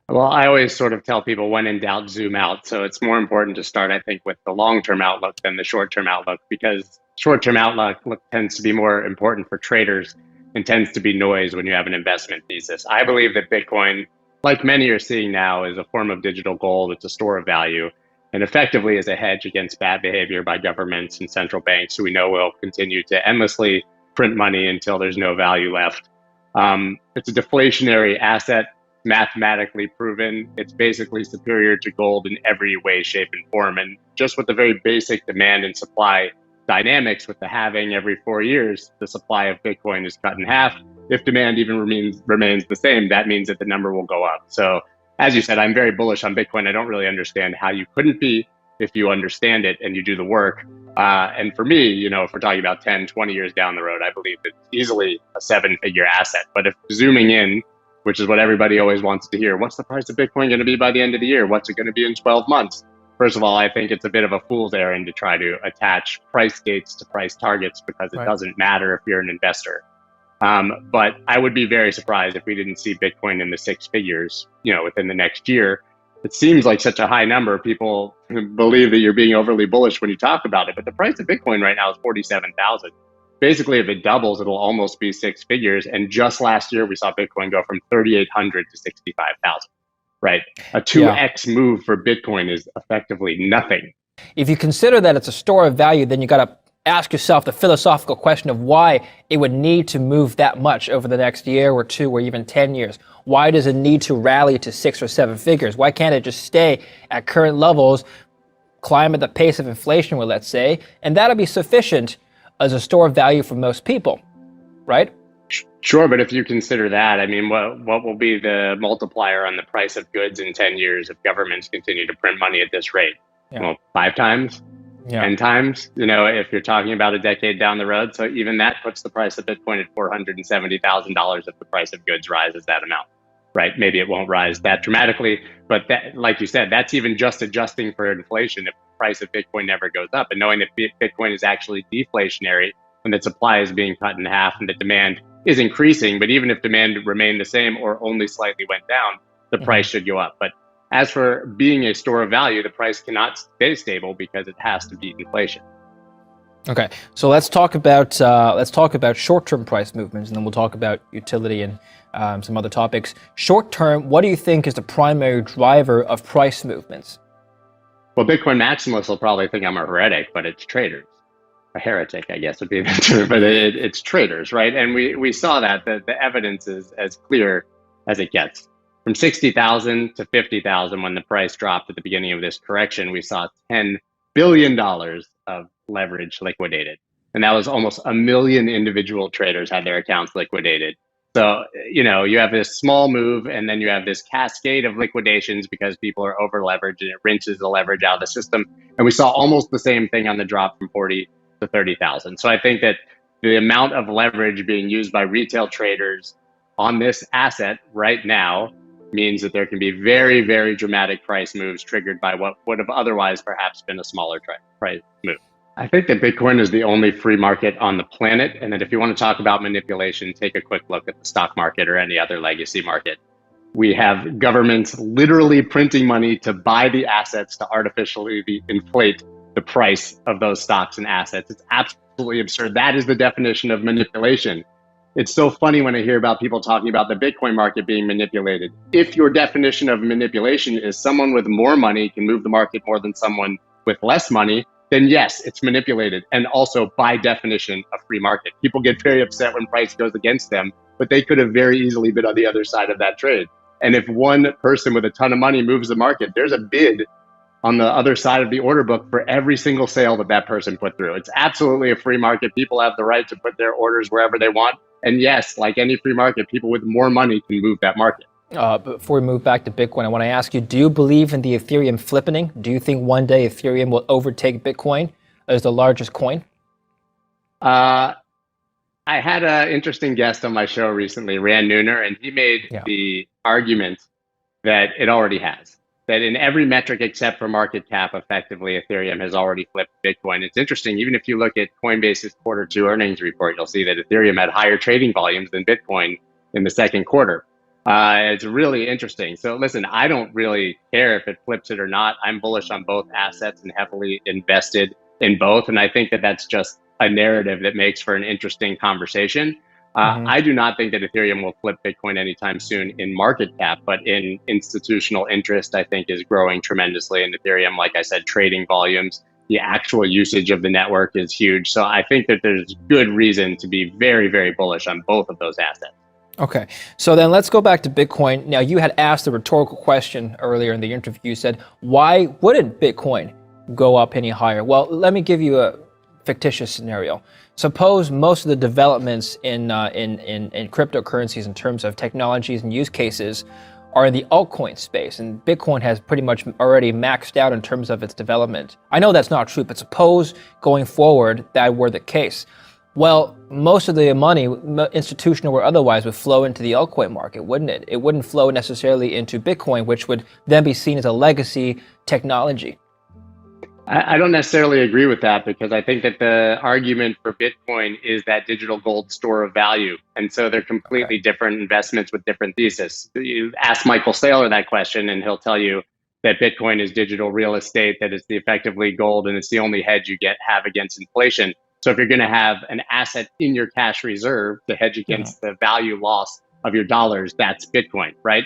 Well, I always sort of tell people when in doubt, zoom out. So it's more important to start, I think, with the long-term outlook than the short-term outlook because short-term outlook tends to be more important for traders and tends to be noise when you have an investment thesis. I believe that Bitcoin, like many are seeing now, is a form of digital gold. It's a store of value and effectively is a hedge against bad behavior by governments and central banks who we know will continue to endlessly print money until there's no value left. It's a deflationary asset, mathematically proven. It's basically superior to gold in every way, shape, and form. And just with the very basic demand and supply dynamics, with the halving every 4 years, the supply of Bitcoin is cut in half. If demand even remains the same, that means that the number will go up. So, as you said, I'm very bullish on Bitcoin. I don't really understand how you couldn't be if you understand it and you do the work. And for me, if we're talking about 10, 20 years down the road, I believe it's easily a seven-figure asset. But if zooming in, which is what everybody always wants to hear, what's the price of Bitcoin going to be by the end of the year? What's it going to be in 12 months? First of all, I think it's a bit of a fool's errand to try to attach price dates to price targets because it Right. doesn't matter if you're an investor. But I would be very surprised if we didn't see Bitcoin in the six figures, within the next year. It seems like such a high number. People believe that you're being overly bullish when you talk about it, but the price of Bitcoin right now is 47,000. Basically, if it doubles, it'll almost be six figures. And just last year, we saw Bitcoin go from 3,800 to 65,000. Right, a Yeah. 2x move for Bitcoin is effectively nothing. If you consider that it's a store of value, then you got to ask yourself the philosophical question of why it would need to move that much over the next year or two or even 10 years. Why does it need to rally to six or seven figures? Why can't it just stay at current levels, climb at the pace of inflation, well, let's say, and that'll be sufficient as a store of value for most people, right? Sure, but if you consider that, I mean, what will be the multiplier on the price of goods in 10 years if governments continue to print money at this rate? Yeah. Well, five times, Yeah. 10 times, if you're talking about a decade down the road. So even that puts the price of Bitcoin at $470,000 if the price of goods rises that amount, right? Maybe it won't rise that dramatically, but that, like you said, that's even just adjusting for inflation if the price of Bitcoin never goes up. And knowing that Bitcoin is actually deflationary and that supply is being cut in half and that demand is increasing, but even if demand remained the same or only slightly went down, the price should go up. But as for being a store of value, the price cannot stay stable because it has to beat inflation. Okay, so let's talk about short-term price movements, and then we'll talk about utility and some other topics. Short-term, what do you think is the primary driver of price movements? Well, Bitcoin maximalists will probably think I'm a heretic, but it's traders. A heretic, I guess, would be the term, but it's traders, right? And we saw that the evidence is as clear as it gets. From 60,000 to 50,000, when the price dropped at the beginning of this correction, we saw $10 billion of leverage liquidated. And that was almost a million individual traders had their accounts liquidated. So, you have this small move and then you have this cascade of liquidations because people are over leveraged and it rinses the leverage out of the system. And we saw almost the same thing on the drop from 40 to 30,000. So I think that the amount of leverage being used by retail traders on this asset right now means that there can be very, very dramatic price moves triggered by what would have otherwise perhaps been a smaller price move. I think that Bitcoin is the only free market on the planet, and that if you want to talk about manipulation, take a quick look at the stock market or any other legacy market. We have governments literally printing money to buy the assets to artificially inflate the price of those stocks and assets. It's absolutely absurd. That is the definition of manipulation. It's so funny when I hear about people talking about the Bitcoin market being manipulated. If your definition of manipulation is someone with more money can move the market more than someone with less money, then yes, it's manipulated. And also, by definition, a free market. People get very upset when price goes against them, but they could have very easily been on the other side of that trade. And if one person with a ton of money moves the market, there's a bid on the other side of the order book for every single sale that person put through. It's absolutely a free market. People have the right to put their orders wherever they want. And yes, like any free market, people with more money can move that market. Before we move back to Bitcoin, I want to ask you, do you believe in the Ethereum flippening? Do you think one day Ethereum will overtake Bitcoin as the largest coin? I had an interesting guest on my show recently, Rand Nooner, and he made the argument that it already has. That in every metric except for market cap, effectively, Ethereum has already flipped Bitcoin. It's interesting, even if you look at Coinbase's Q2 earnings report, you'll see that Ethereum had higher trading volumes than Bitcoin in the second quarter. It's really interesting. So listen, I don't really care if it flips it or not. I'm bullish on both assets and heavily invested in both. And I think that that's just a narrative that makes for an interesting conversation. Hmm. I do not think that Ethereum will flip Bitcoin anytime soon in market cap, but in institutional interest, I think is growing tremendously in Ethereum. Like I said, trading volumes, the actual usage of the network is huge. So I think that there's good reason to be very, very bullish on both of those assets. Okay, so then let's go back to Bitcoin. Now, you had asked a rhetorical question earlier in the interview. You said, why wouldn't Bitcoin go up any higher? Well, let me give you a fictitious scenario. Suppose most of the developments in cryptocurrencies in terms of technologies and use cases are in the altcoin space, and Bitcoin has pretty much already maxed out in terms of its development. I know that's not true, but suppose going forward that were the case. Well, most of the money, institutional or otherwise, would flow into the altcoin market, wouldn't it? It wouldn't flow necessarily into Bitcoin, which would then be seen as a legacy technology. I don't necessarily agree with that because I think that the argument for Bitcoin is that digital gold store of value. And so they're Okay. completely different investments with different thesis. You ask Michael Saylor that question and he'll tell you that Bitcoin is digital real estate, that it's the effectively gold, and it's the only hedge you have against inflation. So if you're going to have an asset in your cash reserve to hedge Mhm. against the value loss of your dollars, that's Bitcoin, right?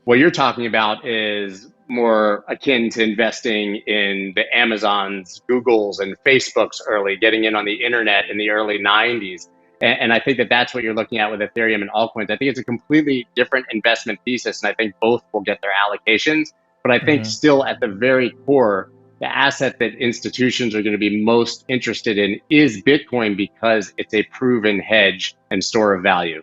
What you're talking about is more akin to investing in the Amazons, Googles, and Facebooks early, getting in on the internet in the early 90s. And I think that that's what you're looking at with Ethereum and altcoins. I think it's a completely different investment thesis, and I think both will get their allocations. But I think Mhm. still at the very core, the asset that institutions are going to be most interested in is Bitcoin because it's a proven hedge and store of value.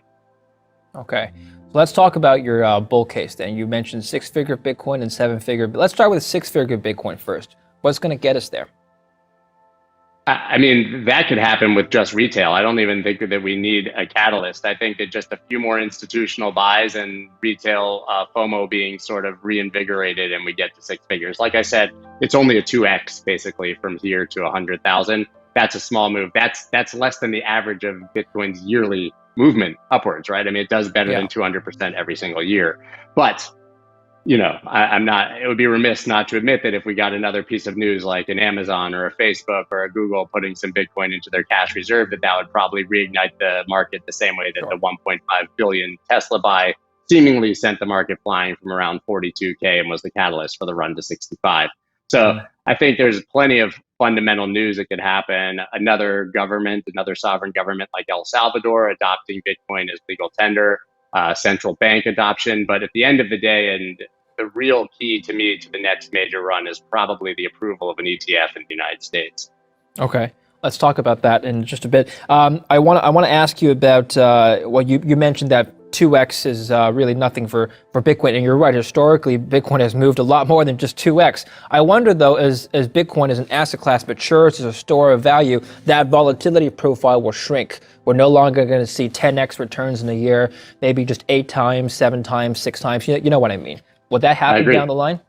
Okay. So let's talk about your bull case then. You mentioned six-figure Bitcoin and seven-figure. Let's start with six-figure Bitcoin first. What's going to get us there? I mean, that could happen with just retail. I don't even think that we need a catalyst. I think that just a few more institutional buys and retail FOMO being sort of reinvigorated and we get to six figures. Like I said, it's only a 2x basically from here to 100,000. That's a small move. That's less than the average of Bitcoin's yearly movement upwards, right? I mean, it does better Yeah. than 200% every single year. But I'm not, it would be remiss not to admit that if we got another piece of news like an Amazon or a Facebook or a Google putting some Bitcoin into their cash reserve, that would probably reignite the market the same way that the Sure. 1.5 billion Tesla buy seemingly sent the market flying from around 42K and was the catalyst for the run to 65. So Hmm. I think there's plenty of fundamental news that could happen. Another government, another sovereign government like El Salvador adopting Bitcoin as legal tender, central bank adoption. But at the end of the day, and the real key to me to the next major run is probably the approval of an ETF in the United States. Okay, let's talk about that in just a bit. I want to ask you about well, you mentioned that 2x is really nothing for Bitcoin, and you're right. Historically, Bitcoin has moved a lot more than just 2x. I wonder though, as Bitcoin as an asset class matures as a store of value, that volatility profile will shrink. We're no longer going to see 10x returns in a year, maybe just 8 times, 7 times, 6 times. You know what I mean? Would that I happen down agree. the line?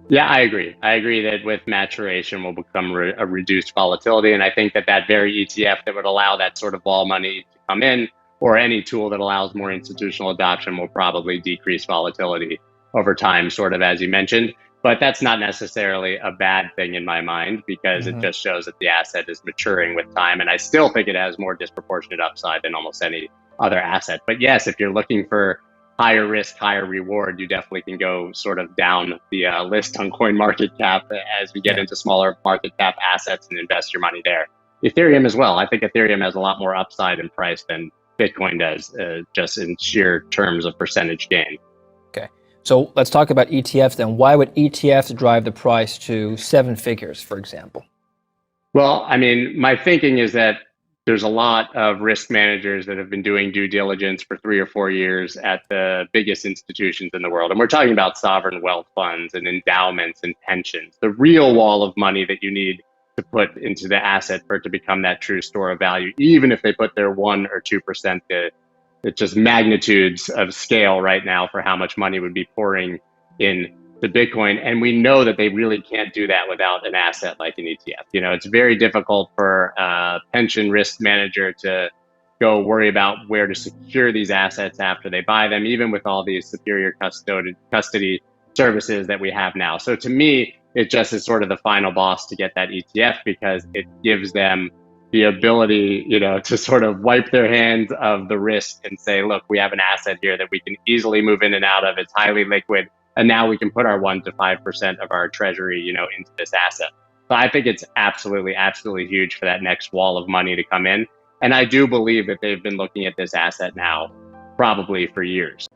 Yeah, I agree. I agree that with maturation will become a reduced volatility. And I think that that very ETF that would allow that sort of vol money to come in, or any tool that allows more institutional adoption, will probably decrease volatility over time, sort of as you mentioned. But that's not necessarily a bad thing in my mind because it Hmm. just shows that the asset is maturing with time. And I still think it has more disproportionate upside than almost any other asset. But yes, if you're looking for higher risk, higher reward, you definitely can go sort of down the list on coin market cap as we get Yeah. into smaller market cap assets and invest your money there. Ethereum as well. I think Ethereum has a lot more upside in price than Bitcoin does, just in sheer terms of percentage gain. Okay. So let's talk about ETFs then. Why would ETFs drive the price to seven figures, for example? Well, I mean, my thinking is that there's a lot of risk managers that have been doing due diligence for 3 or 4 years at the biggest institutions in the world. And we're talking about sovereign wealth funds and endowments and pensions, the real wall of money that you need to put into the asset for it to become that true store of value, even if they put their 1 or 2%, it's just magnitudes of scale right now for how much money would be pouring in the Bitcoin. And we know that they really can't do that without an asset like an ETF. It's very difficult for a pension risk manager to go worry about where to secure these assets after they buy them, even with all these superior custody services that we have now. So to me, it just is sort of the final boss to get that ETF, because it gives them the ability, to sort of wipe their hands of the risk and say, look, we have an asset here that we can easily move in and out of. It's highly liquid. And now we can put our 1 to 5% of our treasury, into this asset. So I think it's absolutely, absolutely huge for that next wall of money to come in. And I do believe that they've been looking at this asset now probably for years.